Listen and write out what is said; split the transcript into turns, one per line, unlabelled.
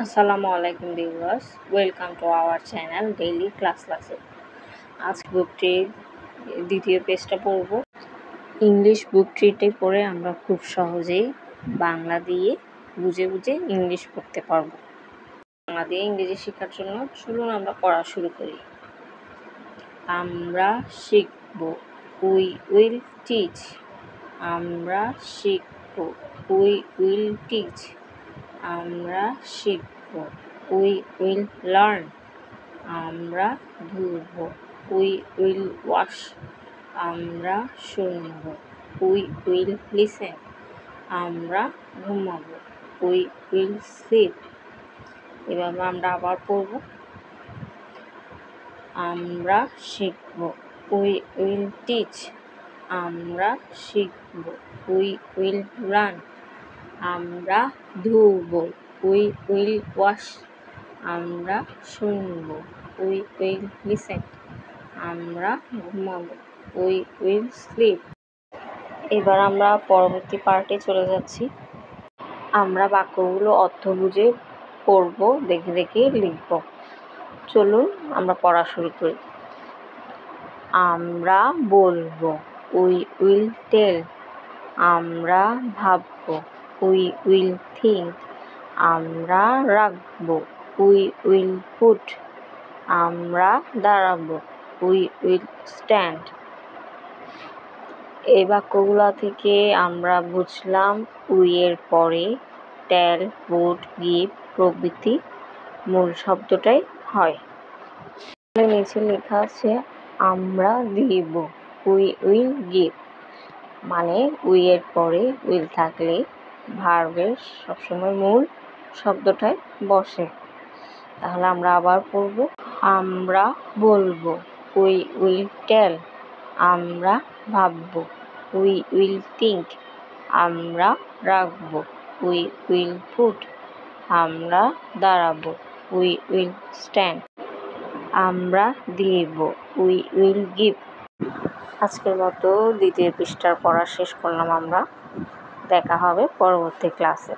আসসালামু আলাইকুম viewers, welcome to our channel daily classes. আজ বুকটির দ্বিতীয় পেজটা পড়ব। ইংলিশ বুক ট্রিটে পড়ে আমরা খুব সহজেই বাংলা দিয়ে বুঝে বুঝে ইংলিশ পড়তে পারবো। বাংলা দিয়ে ইংরেজি শেখার জন্য চলুন আমরা পড়া শুরু করি। আমরা শিখব, উই উইল টিচ। আমরা শিখব, উই উইল টিচ। আমরা শিখব, উই উইল লার্ন। আমরা ধুব, উই উইল ওয়াশ। আমরা শুনব, উই উইল লিসেন। আমরা ঘুমাবো, উই উইল স্লিপ। এভাবে আমরা আবার পড়ব। আমরা শিখব, উই উইল টিচ। আমরা শিখব, উই উইল রান। আমরা ধুব, উই উইল ওয়াশ। আমরা শুনব, উই উইল লিসেন। আমরা ঘুমাবো, উই উইল স্লিপ। এবার আমরা পরবর্তী পার্টে চলে যাচ্ছি। আমরা বাক্যগুলো অর্থ বুঝে পড়ব, দেখে দেখে লিখব। চলুন আমরা পড়া শুরু করি। আমরা বলবো, উই উইল টেল। আমরা ভাববো, উই উইল থিঙ্ক। আমরা রাখবো, উই উইল পুট। আমরা দাঁড়াবো, উই উইল স্ট্যান্ড। এই বাক্যগুলো থেকে আমরা বুঝলাম উই এর পরে টেল, পুট, গিভ প্রভৃতি মূল শব্দটাই হয়। নিচে লেখা আছে আমরা দিব, উই উইল গিভ। মানে উই এর পরে উইল থাকলে ভার্বের সবসময় মূল শব্দটাই বসে। তাহলে আমরা আবার পড়ব। আমরা বলবো, উই উইল টেল। আমরা ভাববো, উই উইল থিঙ্ক। আমরা রাখবো, উই উইল পুট। আমরা দাঁড়াবো, উই উইল স্ট্যান্ড। আমরা দিব, উই উইল গিভ। আজকের মতো দ্বিতীয় পৃষ্ঠার পড়া শেষ করলাম আমরা। দেখা হবে পরবর্তী ক্লাসে।